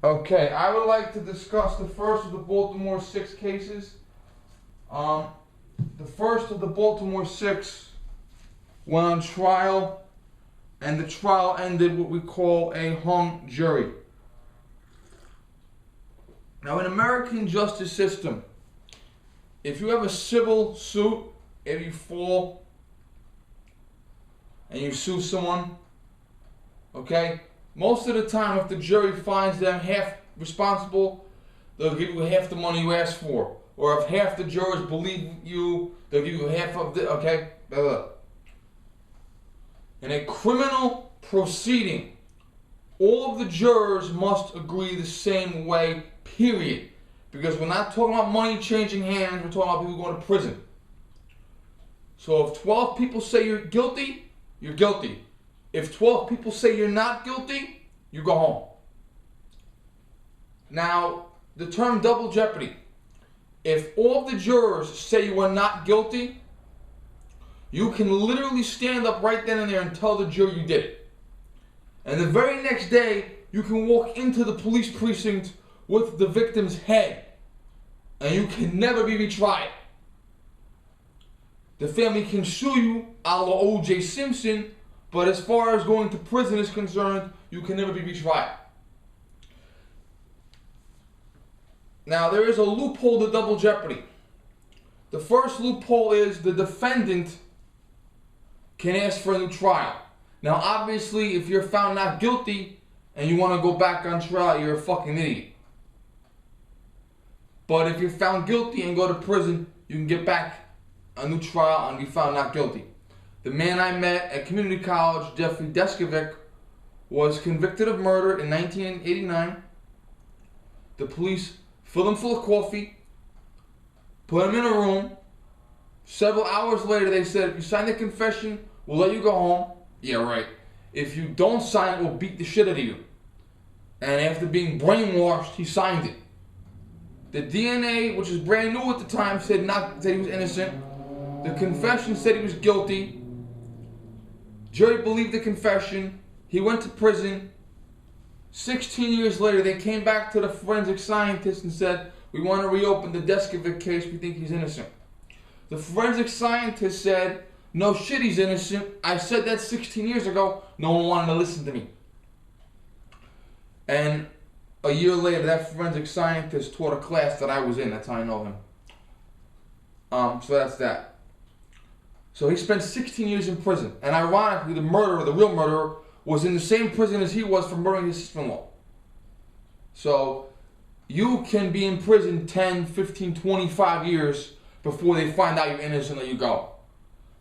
Okay, I would like to discuss the first of the Baltimore 6 cases. The first of the Baltimore 6 went on trial, and the trial ended what we call a hung jury. Now, in American justice system, if you have a civil suit, if you fall and you sue someone, okay, most of the time, if the jury finds them half responsible, they'll give you half the money you asked for. Or if half the jurors believe you, they'll give you half of the, okay? In a criminal proceeding, all of the jurors must agree the same way, period. Because we're not talking about money changing hands, we're talking about people going to prison. So if 12 people say you're guilty, you're guilty. If 12 people say you're not guilty, you go home. Now, the term double jeopardy. If all of the jurors say you are not guilty, you can literally stand up right then and there and tell the jury you did it. And the very next day, you can walk into the police precinct with the victim's head, and you can never be retried. The family can sue you a la O.J. Simpson, but as far as going to prison is concerned, you can never be retried. Now, there is a loophole to double jeopardy. The first loophole is the defendant can ask for a new trial. Now, obviously, if you're found not guilty and you want to go back on trial, you're a fucking idiot. But if you're found guilty and go to prison, you can get back a new trial and be found not guilty. The man I met at community college, Jeffrey Deskovic, was convicted of murder in 1989. The police filled him full of coffee, put him in a room. Several hours later, they said, if you sign the confession, we'll let you go home. Yeah, right. If you don't sign it, we'll beat the shit out of you. And after being brainwashed, he signed it. The DNA, which was brand new at the time, said he was innocent. The confession said he was guilty. Jury believed the confession. He went to prison. 16 years later, they came back to the forensic scientists and said, we want to reopen the Deskovic case. We think he's innocent. The forensic scientist said, no shit, he's innocent. I said that 16 years ago. No one wanted to listen to me. And a year later, that forensic scientist taught a class that I was in. That's how I know him. So that's that. So he spent 16 years in prison. And ironically, the murderer, the real murderer, was in the same prison as he was for murdering his sister-in-law. So you can be in prison 10, 15, 25 years before they find out you're innocent and let you go.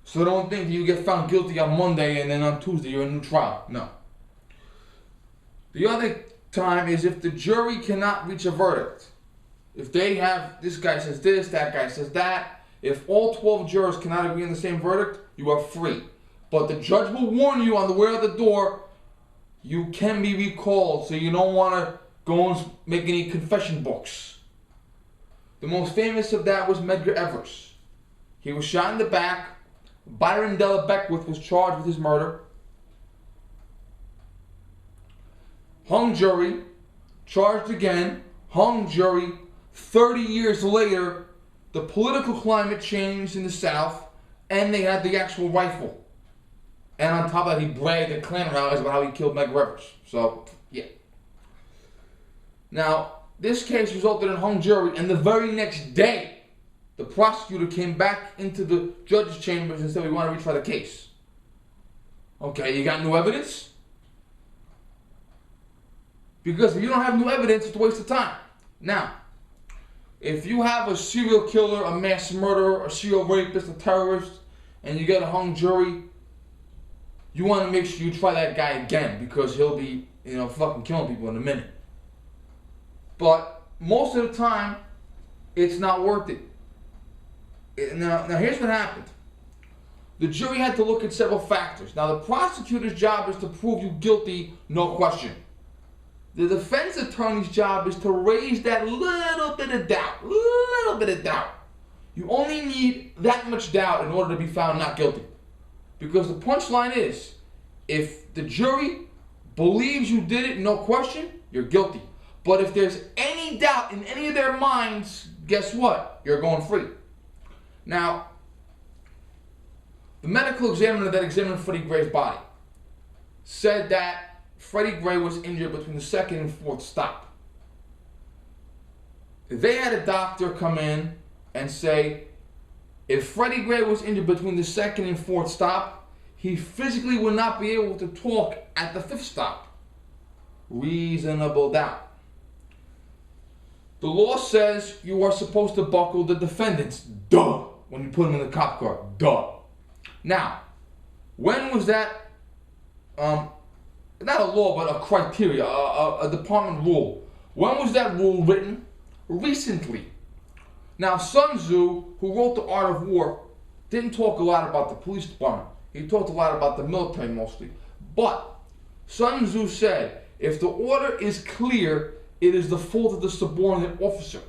So don't think that you get found guilty on Monday and then on Tuesday you're in a new trial. No. The other time is if the jury cannot reach a verdict. If they have, this guy says this, that guy says that. If all 12 jurors cannot agree on the same verdict, you are free. But the judge will warn you on the way out the door, you can be recalled, so you don't want to go and make any confession books. The most famous of that was Medgar Evers. He was shot in the back. Byron Della Beckwith was charged with his murder. Hung jury, charged again, hung jury. 30 years later, the political climate changed in the South, and they had the actual rifle. And on top of that, he bragged at Klan rallies about how he killed Medgar Evers. So, yeah. Now, this case resulted in hung jury, and the very next day, the prosecutor came back into the judge's chambers and said, we want to retry the case. Okay, you got new evidence? Because if you don't have new evidence, it's a waste of time. Now, if you have a serial killer, a mass murderer, a serial rapist, a terrorist, and you get a hung jury, you want to make sure you try that guy again because he'll be, fucking killing people in a minute. But most of the time, it's not worth it. Now here's what happened. The jury had to look at several factors. Now, the prosecutor's job is to prove you guilty, no question. The defense attorney's job is to raise that little bit of doubt. You only need that much doubt in order to be found not guilty. Because the punchline is, if the jury believes you did it, no question, you're guilty. But if there's any doubt in any of their minds, guess what? You're going free. Now, the medical examiner that examined Freddie Gray's body said that Freddie Gray was injured between the second and fourth stop. They had a doctor come in and say, if Freddie Gray was injured between the second and fourth stop, he physically would not be able to talk at the fifth stop. Reasonable doubt. The law says you are supposed to buckle the defendants, duh, when you put them in the cop car, duh. Now, when was that, not a law, but a criteria, a department rule. When was that rule written? Recently. Now, Sun Tzu, who wrote The Art of War, didn't talk a lot about the police department. He talked a lot about the military mostly. But Sun Tzu said, if the order is clear, it is the fault of the subordinate officer.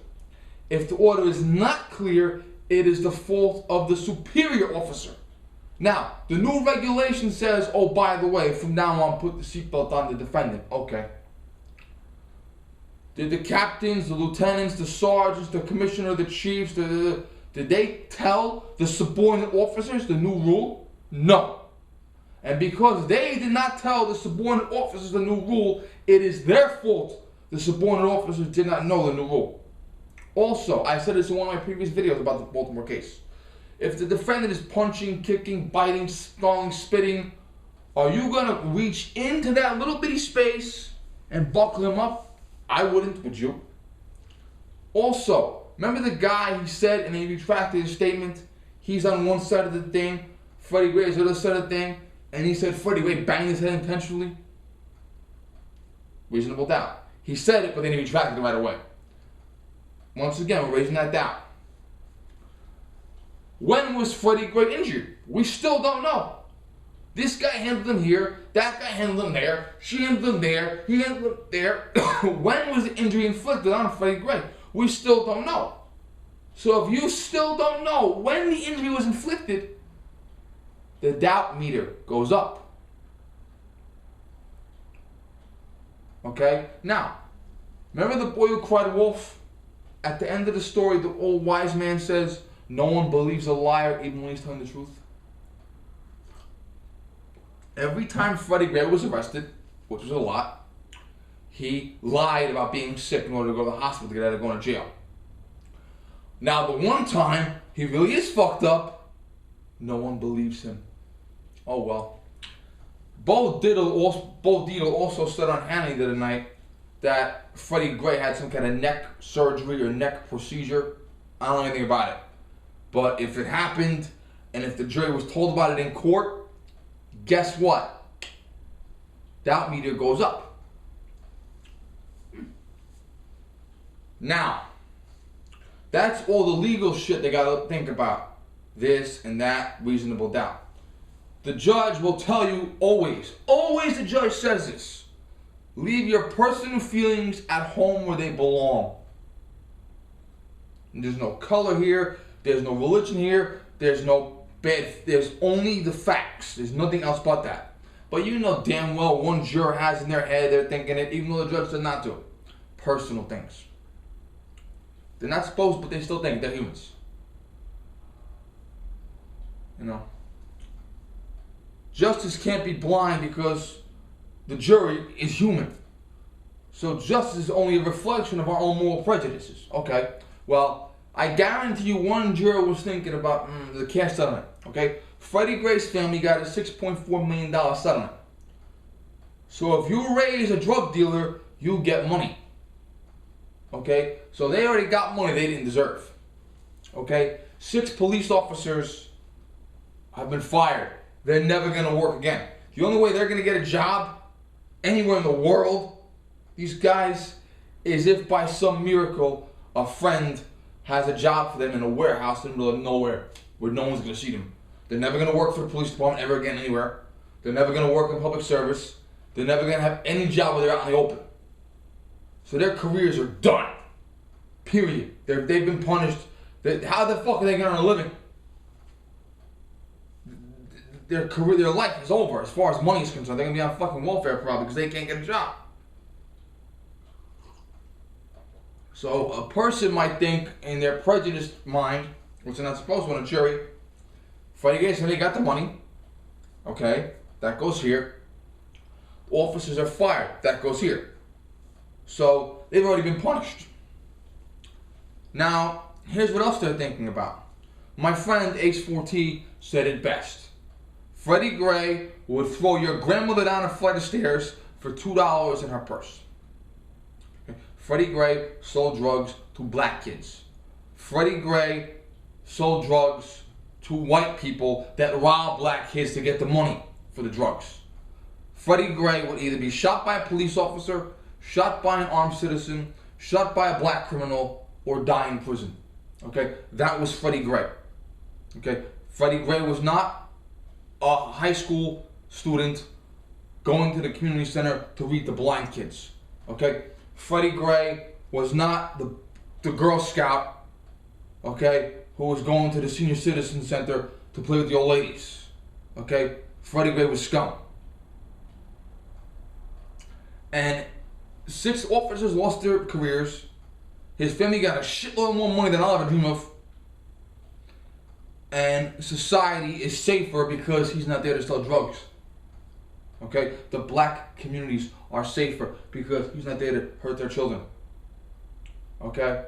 If the order is not clear, it is the fault of the superior officer. Now, the new regulation says, oh, by the way, from now on, put the seatbelt on the defendant. Okay. Did the captains, the lieutenants, the sergeants, the commissioner, the chiefs, did they tell the subordinate officers the new rule? No. And because they did not tell the subordinate officers the new rule, it is their fault the subordinate officers did not know the new rule. Also, I said this in one of my previous videos about the Baltimore case. If the defendant is punching, kicking, biting, snarling, spitting, are you going to reach into that little bitty space and buckle him up? I wouldn't, would you? Also, remember the guy he said, and he retracted his statement, he's on one side of the thing, Freddie Gray is on the other side of the thing, and he said Freddie Gray banged his head intentionally? Reasonable doubt. He said it, but then he retracted it right away. Once again, we're raising that doubt. When was Freddie Gray injured? We still don't know. This guy handled him here, that guy handled him there, she handled him there, he handled him there. When was the injury inflicted on Freddie Gray? We still don't know. So if you still don't know when the injury was inflicted, the doubt meter goes up. Okay? Now, remember the boy who cried wolf? At the end of the story, the old wise man says, no one believes a liar even when he's telling the truth. Every time Freddie Gray was arrested, which was a lot, he lied about being sick in order to go to the hospital to get out of going to jail. Now, the one time he really is fucked up, no one believes him. Oh well. Bo Dietl also said on Hannity the other night that Freddie Gray had some kind of neck surgery or neck procedure. I don't know anything about it. But if it happened, and if the jury was told about it in court, guess what? Doubt meter goes up. Now, that's all the legal shit they gotta think about. This and that, reasonable doubt. The judge will tell you always the judge says this, leave your personal feelings at home where they belong. And there's no color here, there's no religion here, there's only the facts. There's nothing else but that. But you know damn well one juror has in their head, they're thinking it, even though the judge said not to. Personal things. They're not supposed, but they still think they're humans. You know. Justice can't be blind because the jury is human. So justice is only a reflection of our own moral prejudices. Okay, well, I guarantee you one juror was thinking about the cash settlement. Okay, Freddie Gray's family got a $6.4 million settlement. So if you raise a drug dealer, you get money. Okay, so they already got money they didn't deserve. Okay, 6 police officers have been fired. They're never going to work again. The only way they're going to get a job anywhere in the world, these guys, is if by some miracle a friend has a job for them in a warehouse in the middle of nowhere where no one's going to see them. They're never going to work for the police department ever again anywhere. They're never going to work in public service. They're never going to have any job where they're out in the open. So their careers are done. Period. They've been punished. How the fuck are they going to earn a living? Their career, their life is over as far as money is concerned. They're going to be on fucking welfare probably because they can't get a job. So a person might think in their prejudiced mind, which they're not supposed to on a jury, Freddie Gray said he got the money. Okay, that goes here. Officers are fired. That goes here. So they've already been punished. Now, here's what else they're thinking about. My friend Ace4T said it best. Freddie Gray would throw your grandmother down a flight of stairs for $2 in her purse. Okay. Freddie Gray sold drugs to black kids. Freddie Gray sold drugs to white people that rob black kids to get the money for the drugs. Freddie Gray would either be shot by a police officer, shot by an armed citizen, shot by a black criminal, or die in prison. Okay, that was Freddie Gray. Okay, Freddie Gray was not a high school student going to the community center to read the blind kids. Okay, Freddie Gray was not the Girl Scout, okay, who was going to the senior citizen center to play with the old ladies. Okay, Freddie Gray was scum. And 6 officers lost their careers. His family got a shitload more money than I'll ever dream of. And society is safer because he's not there to sell drugs. Okay? The black communities are safer because he's not there to hurt their children. Okay?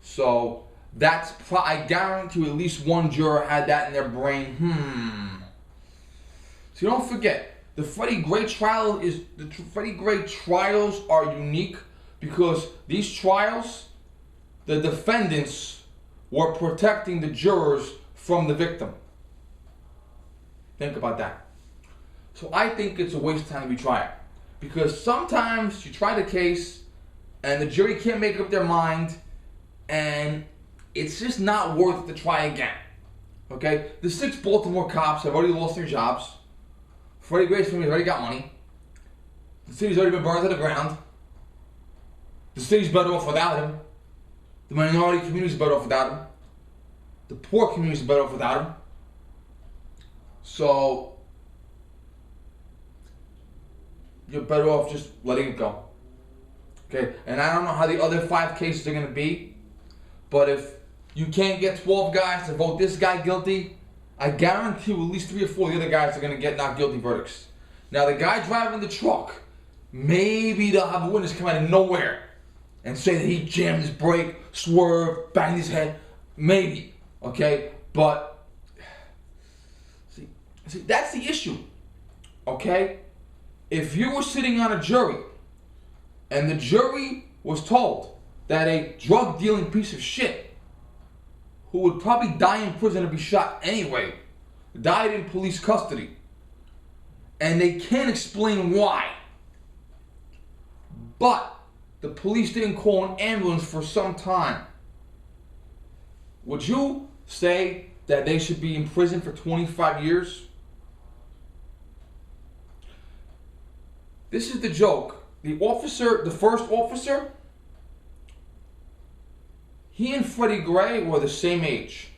So, I guarantee at least one juror had that in their brain. So don't forget, the Freddie Gray trials are unique because these trials, the defendants were protecting the jurors from the victim. Think about that. So I think it's a waste of time to retry it. Because sometimes you try the case and the jury can't make up their mind and it's just not worth it to try again. Okay? The 6 Baltimore cops have already lost their jobs. Freddie Gray's family's already got money. The city's already been burned to the ground. The city's better off without him. The minority community's better off without him. The poor community's better off without him. So, you're better off just letting it go. Okay? And I don't know how the other 5 cases are going to be, but if you can't get 12 guys to vote this guy guilty, I guarantee you at least 3 or 4 of the other guys are going to get not guilty verdicts. Now, the guy driving the truck, maybe they'll have a witness come out of nowhere and say that he jammed his brake, swerved, banged his head. Maybe, okay? But, see, that's the issue, okay? If you were sitting on a jury and the jury was told that a drug-dealing piece of shit who would probably die in prison or be shot anyway, died in police custody, and they can't explain why, but the police didn't call an ambulance for some time, would you say that they should be in prison for 25 years? This is the joke. The first officer, he and Freddie Gray were the same age.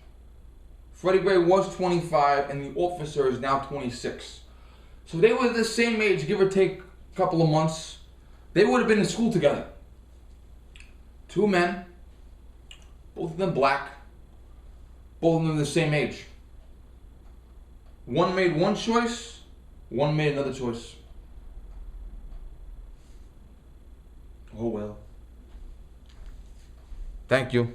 Freddie Gray was 25 and the officer is now 26. So they were the same age, give or take a couple of months. They would have been in school together. 2 men, both of them black, both of them the same age. One made one choice, one made another choice. Oh well. Thank you.